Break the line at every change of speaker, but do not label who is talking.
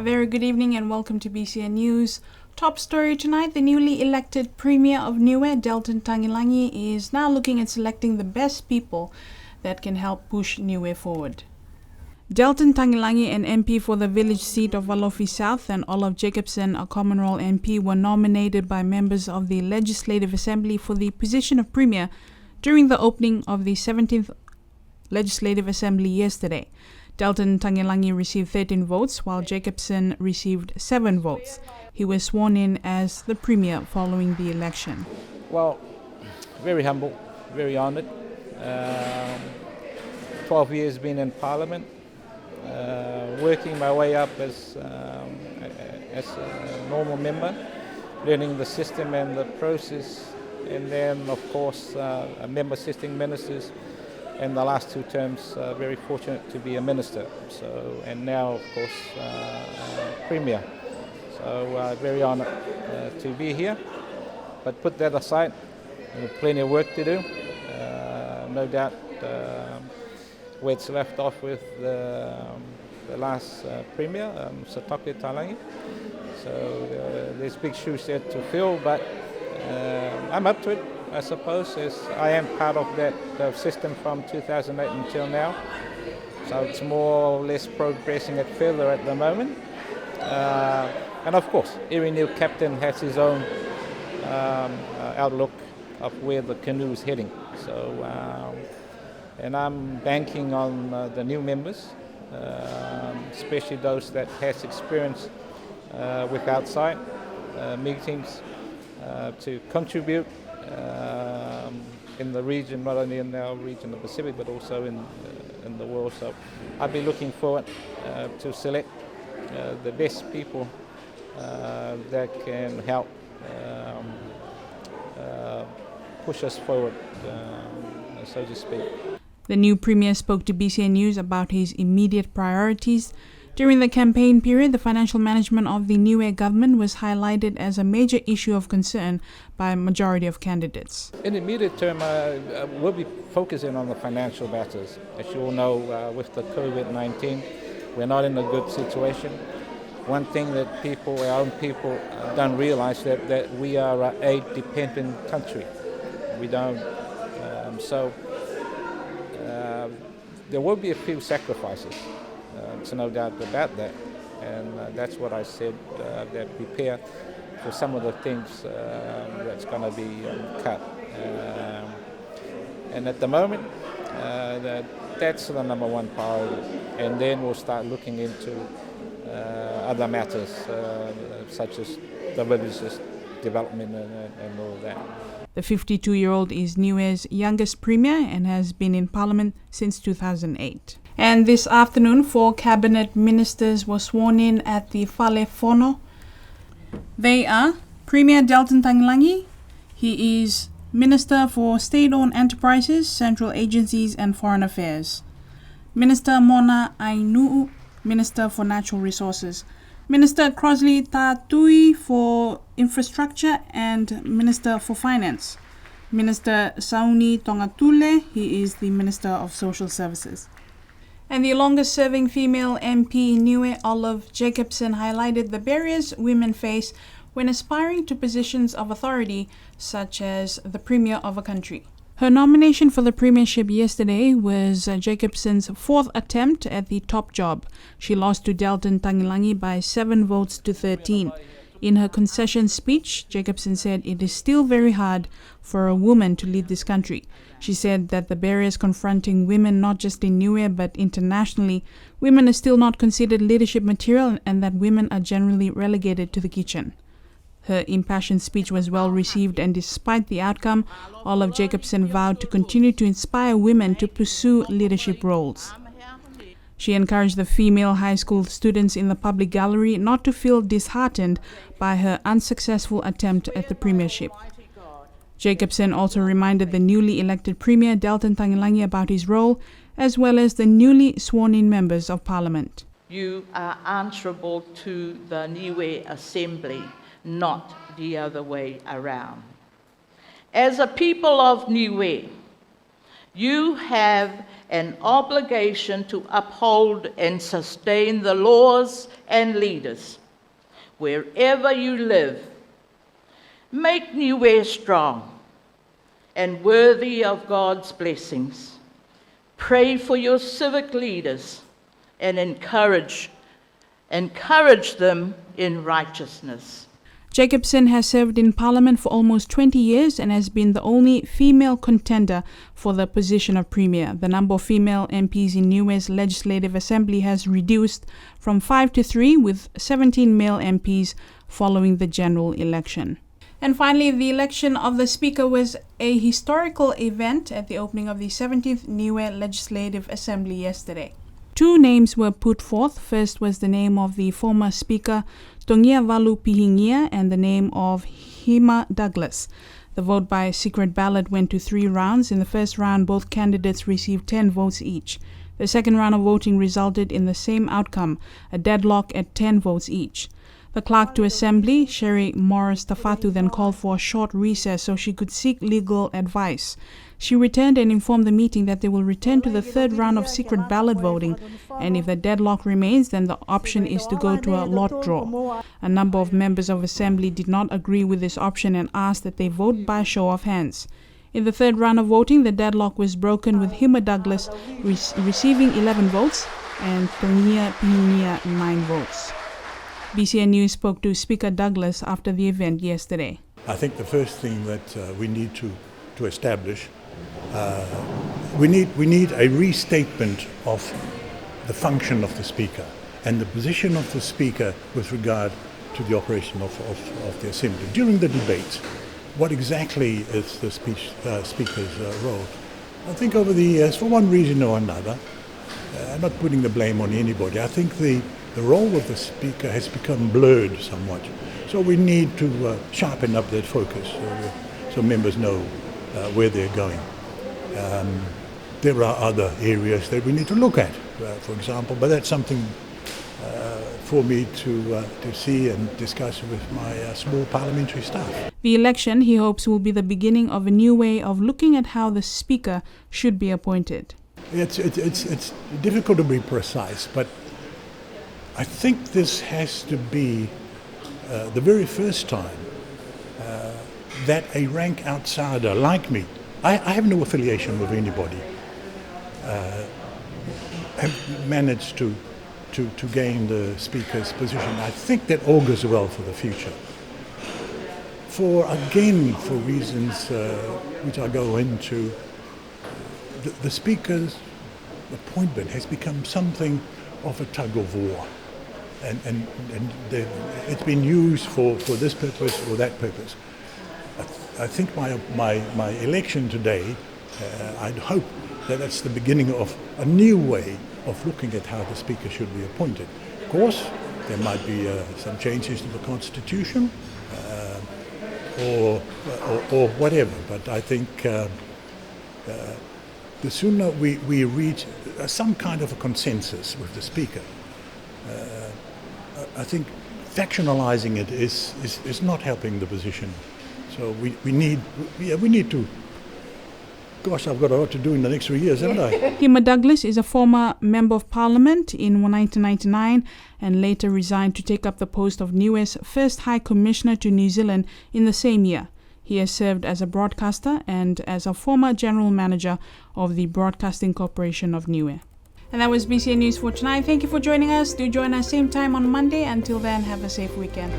very good evening and welcome to BCN News. Top story tonight, the newly elected Premier of Niue, Delton Taghilangi, is now looking at selecting the best people that can help push Niue forward. Delton Taghilangi, an MP for the village seat of Walofi South, and Olaf Jacobson, a Common Role MP, were nominated by members of the Legislative Assembly for the position of Premier during the opening of the 17th Legislative Assembly yesterday. Delton Taghilangi received 13 votes, while Jacobson received 7 votes. He was sworn in as the Premier following the election.
Well, very humble, very honoured. 12 years been in Parliament, working my way up as a normal member, learning the system and the process, and then of course a member assisting ministers. And the last 2 terms, very fortunate to be a minister. So, and now, of course, Premier. So, very honoured to be here. But put that aside, plenty of work to do. No doubt, where it's left off with the last Premier, Satoke Talangi. So, there's big shoes there to fill, but I'm up to it. I suppose, as I am part of that system from 2008 until now. So it's more or less progressing it further at the moment. And of course, every new captain has his own outlook of where the canoe is heading. So, and I'm banking on the new members, especially those that has experience with outside meetings to contribute in the region, not only in our region, the Pacific, but also in the world. So I'll be looking forward to select the best people that can help push us forward, so to speak.
The new Premier spoke to BCN News about his immediate priorities. During the campaign period, the financial management of the Niue government was highlighted as a major issue of concern by a majority of candidates.
In the immediate term, we'll be focusing on the financial matters. As you all know, with the COVID-19, we're not in a good situation. One thing that our own people don't realize that we are an aid-dependent country. We don't, so there will be a few sacrifices. There's no doubt about that, and that's what I said, that prepare for some of the things that's going to be cut. And at the moment, that's the number one priority, and then we'll start looking into other matters such as the religious development and all of that.
The 52-year-old is Niue's youngest Premier and has been in Parliament since 2008. And this afternoon, 4 cabinet ministers were sworn in at the Fale Fono. They are Premier Delton Taghilangi. He is Minister for State-Owned Enterprises, Central Agencies and Foreign Affairs. Minister Mona Ainuu, Minister for Natural Resources. Minister Crosley Tatui for Infrastructure and Minister for Finance. Minister Sauni Tongatule, he is the Minister of Social Services. And the longest-serving female MP in Niue, Olaf Jacobson, highlighted the barriers women face when aspiring to positions of authority, such as the Premier of a country. Her nomination for the premiership yesterday was Jacobson's 4th attempt at the top job. She lost to Delton Taghilangi by 7 votes to 13. In her concession speech, Jacobson said it is still very hard for a woman to lead this country. She said that the barriers confronting women not just in Niue but internationally, women are still not considered leadership material and that women are generally relegated to the kitchen. Her impassioned speech was well received, and despite the outcome, Olaf Jacobson vowed to continue to inspire women to pursue leadership roles. She encouraged the female high school students in the public gallery not to feel disheartened by her unsuccessful attempt at the premiership. Jacobson also reminded the newly elected Premier Delton Taghilangi about his role, as well as the newly sworn-in members of Parliament.
You are answerable to the Niue Assembly, not the other way around. As a people of Niue, you have an obligation to uphold and sustain the laws and leaders wherever you live. Make Niue strong and worthy of God's blessings. Pray for your civic leaders and encourage them in righteousness.
Jacobson has served in Parliament for almost 20 years and has been the only female contender for the position of Premier. The number of female MPs in Niue's Legislative Assembly has reduced from 5 to 3, with 17 male MPs following the general election. And finally, the election of the Speaker was a historical event at the opening of the 17th Niue Legislative Assembly yesterday. 2 names were put forth. First was the name of the former Speaker Tongia Valu Pihingia and the name of Hima Douglas. The vote by secret ballot went to 3 rounds. In the first round, both candidates received 10 votes each. The second round of voting resulted in the same outcome, a deadlock at 10 votes each. The clerk to Assembly, Sherry Morris Tafatu, then called for a short recess so she could seek legal advice. She returned and informed the meeting that they will return to the third round of secret ballot voting, and if the deadlock remains, then the option is to go to a lot draw. A number of members of Assembly did not agree with this option and asked that they vote by show of hands. In the third round of voting, the deadlock was broken, with Hima Douglas receiving 11 votes and Tongia Pihingia 9 votes. BCN News spoke to Speaker Douglas after the event yesterday.
I think the first thing that we need to establish, we need a restatement of the function of the Speaker and the position of the Speaker with regard to the operation of the Assembly. During the debate, what exactly is the Speaker's role? I think over the years, for one reason or another, I'm not putting the blame on anybody, I think the role of the Speaker has become blurred somewhat. So we need to sharpen up that focus so members know where they're going. There are other areas that we need to look at, for example, but that's something for me to see and discuss with my small parliamentary staff.
The election, he hopes, will be the beginning of a new way of looking at how the Speaker should be appointed.
It's difficult to be precise, but I think this has to be the very first time that a rank outsider like me, I have no affiliation with anybody, have managed to gain the Speaker's position. I think that augurs well for the future. For reasons which I go into, the Speaker's appointment has become something of a tug of war. And it's been used for this purpose or that purpose. I think my election today, I'd hope that that's the beginning of a new way of looking at how the Speaker should be appointed. Of course, there might be some changes to the Constitution or whatever, but I think the sooner we reach some kind of a consensus with the Speaker, I think factionalizing it is not helping the position. So we need to. Gosh, I've got a lot to do in the next 3 years, haven't I?
Hima Douglas is a former Member of Parliament in 1999 and later resigned to take up the post of Niue's first High Commissioner to New Zealand in the same year. He has served as a broadcaster and as a former General Manager of the Broadcasting Corporation of Niue. And that was BCN News for tonight. Thank you for joining us. Do join us same time on Monday. Until then, have a safe weekend.